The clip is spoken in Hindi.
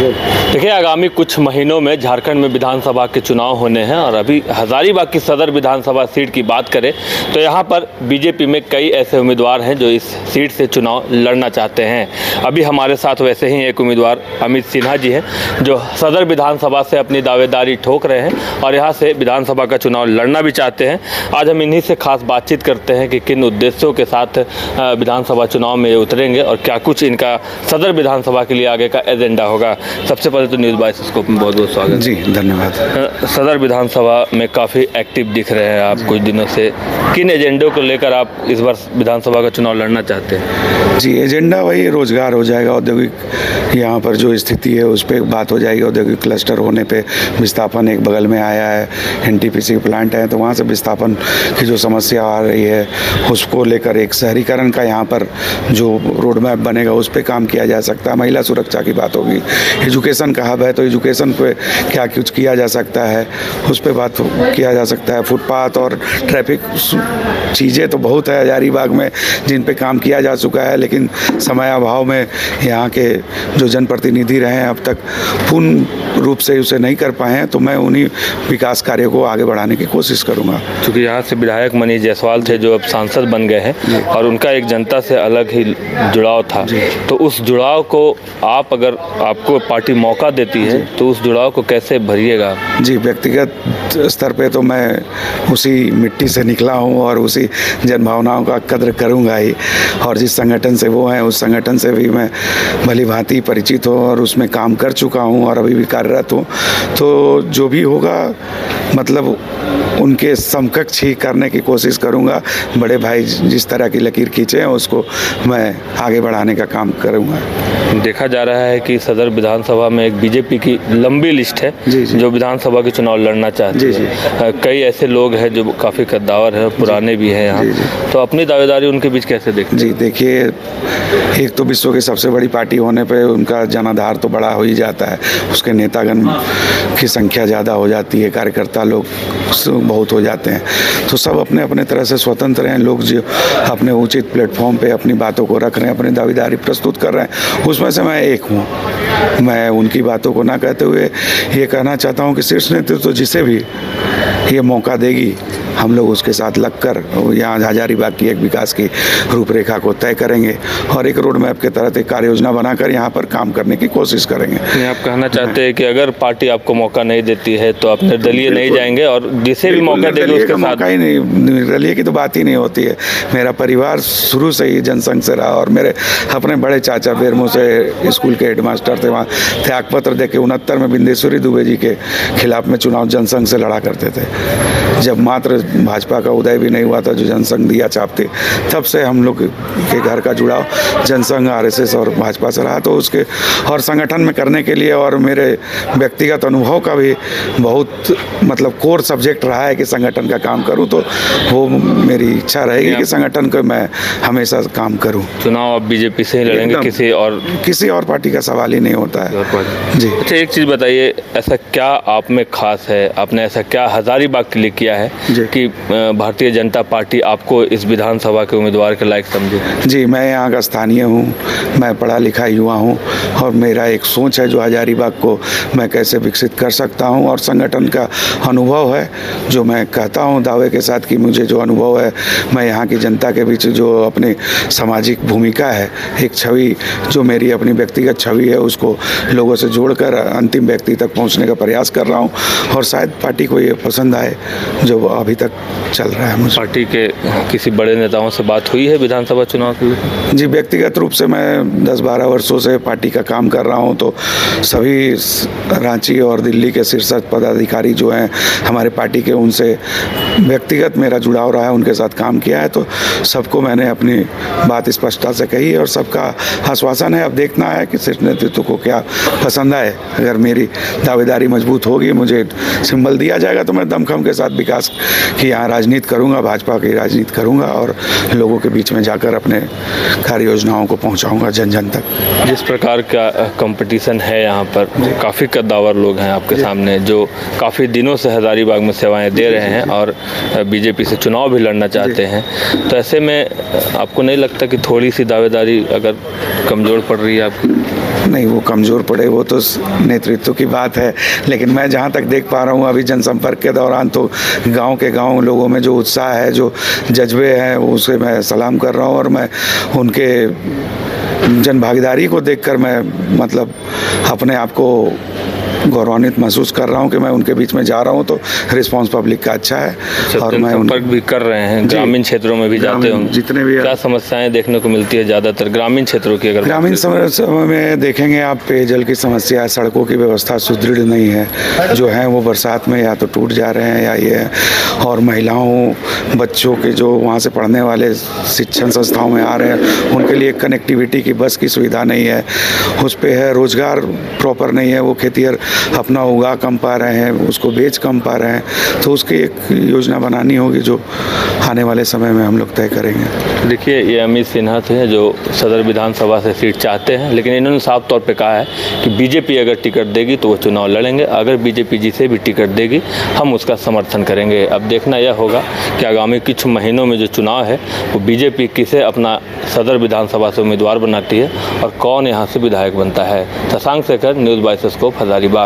देखिए, आगामी कुछ महीनों में झारखंड में विधानसभा के चुनाव होने हैं और अभी हजारीबाग की सदर विधानसभा सीट की बात करें तो यहाँ पर बीजेपी में कई ऐसे उम्मीदवार हैं जो इस सीट से चुनाव लड़ना चाहते हैं। अभी हमारे साथ वैसे ही एक उम्मीदवार अमित सिन्हा जी हैं जो सदर विधानसभा से अपनी दावेदारी ठोक रहे हैं और यहाँ से विधानसभा का चुनाव लड़ना भी चाहते हैं। आज हम इन्हीं से खास बातचीत करते हैं कि किन उद्देश्यों के साथ विधानसभा चुनाव में उतरेंगे और क्या कुछ इनका सदर विधानसभा के लिए आगे का एजेंडा होगा। सबसे पहले तो न्यूज़ बाइस्कोप में बहुत बहुत स्वागत जी, धन्यवाद। सदर विधानसभा में काफ़ी एक्टिव दिख रहे हैं आप कुछ दिनों से। किन एजेंडों को लेकर आप इस वर्ष विधानसभा का चुनाव लड़ना चाहते हैं? जी, एजेंडा वही रोजगार हो जाएगा, औद्योगिक यहाँ पर जो स्थिति है उस पर बात हो जाएगी। औद्योगिक क्लस्टर होने पे विस्थापन एक बगल में आया है, एनटीपीसी प्लांट है, तो वहाँ से विस्थापन की जो समस्या आ रही है उसको लेकर एक शहरीकरण का यहाँ पर जो रोड मैप बनेगा उस पर काम किया जा सकता है। महिला सुरक्षा की बात होगी, एजुकेशन का हब है तो एजुकेशन पे क्या कुछ किया जा सकता है उस पर बात किया जा सकता है। फुटपाथ और ट्रैफिक चीज़ें तो बहुत है हजारीबाग में जिन पे काम किया जा चुका है, लेकिन समय अभाव में यहाँ के जो जनप्रतिनिधि रहे हैं अब तक पूर्ण रूप से उसे नहीं कर पाए हैं, तो मैं उन्हीं विकास कार्यों को आगे बढ़ाने की कोशिश करूँगा। क्योंकि यहाँ से विधायक मनीष जायसवाल थे जो अब सांसद बन गए हैं और उनका एक जनता से अलग ही जुड़ाव था, तो उस जुड़ाव को आप अगर आपको पार्टी मौका देती है तो उस जुड़ाव को कैसे भरिएगा? जी, व्यक्तिगत स्तर पे तो मैं उसी मिट्टी से निकला हूँ और उसी जनभावनाओं का कद्र करूँगा ही, और जिस संगठन से वो हैं उस संगठन से भी मैं भली भांति परिचित हूँ और उसमें काम कर चुका हूँ और अभी भी कार्यरत हूँ। तो जो भी होगा मतलब उनके समकक्ष ही करने की कोशिश करूँगा। बड़े भाई जिस तरह की लकीर खींचे हैं उसको मैं आगे बढ़ाने का काम करूँगा। देखा जा रहा है कि सदर विधानसभा में एक बीजेपी की लंबी लिस्ट है जो विधानसभा के चुनाव लड़ना चाहती है। कई ऐसे लोग हैं जो काफ़ी कद्दावर हैं, पुराने भी हैं यहाँ, तो अपनी दावेदारी उनके बीच कैसे देखते हैं? जी, देखिए, एक तो विश्व की सबसे बड़ी पार्टी होने पे उनका जनाधार तो बड़ा हो ही जाता है, उसके नेतागण की संख्या ज़्यादा हो जाती है, कार्यकर्ता लोग बहुत हो जाते हैं, तो सब अपने अपने तरह से स्वतंत्र हैं। लोग जो अपने उचित प्लेटफॉर्म पे अपनी बातों को रख रहे हैं, अपनी दावेदारी प्रस्तुत कर रहे हैं, उसमें से मैं एक हूँ। मैं उनकी बातों को ना कहते हुए ये कहना चाहता हूँ कि शीर्ष नेतृत्व तो जिसे भी ये मौका देगी हम लोग उसके साथ लगकर यहाँ हजारीबाग की एक विकास की रूपरेखा को तय करेंगे और एक रोड मैप के तहत एक कार्य योजना बनाकर यहाँ पर काम करने की कोशिश करेंगे। आप कहना चाहते हैं कि अगर पार्टी आपको मौका नहीं देती है तो आप निर्दलीय नहीं जाएंगे और जिसे भी मौका देगी उसके साथ? मौका ही नहीं, निर्दलीय की तो बात ही नहीं होती है। मेरा परिवार शुरू से ही जनसंघ से रहा और मेरे अपने बड़े चाचा बेरमो से स्कूल के हेडमास्टर थे, वहाँ त्यागपत्र दे के 69 में बिंदेश्वरी दुबे जी के खिलाफ में चुनाव जनसंघ से लड़ा करते थे। जब मात्र भाजपा का उदय भी नहीं हुआ था जो जनसंघ दिया चापते, तब से हम लोग के घर का जुड़ाव जनसंघ, आरएसएस और भाजपा से रहा। तो उसके और संगठन में करने के लिए और मेरे व्यक्तिगत अनुभव का भी बहुत मतलब कोर सब्जेक्ट रहा है कि संगठन का काम करूं, तो वो मेरी इच्छा रहेगी कि संगठन को मैं हमेशा काम करूं। चुनाव आप बीजेपी से ही लड़ेंगे, किसी और पार्टी का सवाल ही नहीं होता है। जी, अच्छा, एक चीज़ बताइए, ऐसा क्या आप में खास है, आपने ऐसा क्या हजारीबाग के लिए किया है कि भारतीय जनता पार्टी आपको इस विधानसभा के उम्मीदवार के लायक समझे? जी, मैं यहाँ का स्थानीय हूँ, मैं पढ़ा लिखा युवा हूँ और मेरा एक सोच है जो हजारीबाग को मैं कैसे विकसित कर सकता हूँ, और संगठन का अनुभव है जो मैं कहता हूँ दावे के साथ कि मुझे जो अनुभव है, मैं यहाँ की जनता के बीच जो अपनी सामाजिक भूमिका है, एक छवि जो मेरी अपनी व्यक्तिगत छवि है उसको लोगों से जोड़कर अंतिम व्यक्ति तक पहुँचने का प्रयास कर रहा हूँ और शायद पार्टी को ये पसंद आए जो अभी तक चल रहा है। मुझे पार्टी के किसी बड़े नेताओं से बात हुई है विधानसभा चुनाव के लिए? जी, व्यक्तिगत रूप से मैं 10-12 वर्षों से पार्टी का काम कर रहा हूं, तो सभी रांची और दिल्ली के शीर्ष पदाधिकारी जो हैं हमारे पार्टी के, उनसे व्यक्तिगत मेरा जुड़ाव रहा है, उनके साथ काम किया है, तो सबको मैंने अपनी बात स्पष्टता से कही और सबका आश्वासन है। अब देखना है कि शीर्ष नेतृत्व को क्या पसंद आए। अगर मेरी दावेदारी मजबूत होगी, मुझे सिंबल दिया जाएगा तो मैं दमखम के साथ विकास विकास की यहाँ राजनीति करूँगा, भाजपा की राजनीति करूँगा और लोगों के बीच में जाकर अपने कार्य योजनाओं को पहुँचाऊँगा जन जन तक। जिस प्रकार का कंपटीशन है यहाँ पर, काफ़ी कद्दावर लोग हैं आपके सामने जो काफ़ी दिनों से हज़ारीबाग में सेवाएं दे रहे हैं और बीजेपी से चुनाव भी लड़ना चाहते हैं, तो ऐसे में आपको नहीं लगता कि थोड़ी सी दावेदारी अगर कमज़ोर पड़ रही है आपकी? नहीं, वो कमज़ोर पड़े वो तो नेतृत्व की बात है, लेकिन मैं जहाँ तक देख पा रहा हूँ अभी जनसंपर्क के दौरान तो गांव के गांव लोगों में जो उत्साह है, जो जज्बे हैं, उसे मैं सलाम कर रहा हूँ और मैं उनके जन भागीदारी को देखकर मैं मतलब अपने आप को गौरवान्वित महसूस कर रहा हूँ कि मैं उनके बीच में जा रहा हूँ तो रिस्पांस पब्लिक का अच्छा है। और मैं संपर्क भी कर रहे हैं, ग्रामीण क्षेत्रों में भी जाते होंगे, जितने भी क्या समस्याएं देखने को मिलती है ज़्यादातर ग्रामीण क्षेत्रों की? अगर ग्रामीण समस्या में देखेंगे आप, पेयजल की समस्या, सड़कों की व्यवस्था सुदृढ़ नहीं है, जो है वो बरसात में या तो टूट जा रहे हैं या ये है। और महिलाओं बच्चों के जो वहाँ से पढ़ने वाले शिक्षण संस्थाओं में आ रहे हैं उनके लिए कनेक्टिविटी की बस की सुविधा नहीं है, उस पर है रोजगार प्रॉपर नहीं है, वो खेतिहर अपना उगा कम पा रहे हैं, उसको बेच कम पा रहे हैं, तो उसकी एक योजना बनानी होगी जो आने वाले समय में हम लोग तय करेंगे। देखिए, ये अमित सिन्हा थे जो सदर विधानसभा से सीट चाहते हैं, लेकिन इन्होंने साफ तौर पे कहा है कि बीजेपी अगर टिकट देगी तो वो चुनाव लड़ेंगे, अगर बीजेपी जिसे भी टिकट देगी हम उसका समर्थन करेंगे। अब देखना यह होगा कि आगामी कुछ महीनों में जो चुनाव है वो बीजेपी किसे अपना सदर विधानसभा से उम्मीदवार बनाती है और कौन यहाँ से विधायक बनता है। Shashank Shekhar, news bye scope, Hazaribagh.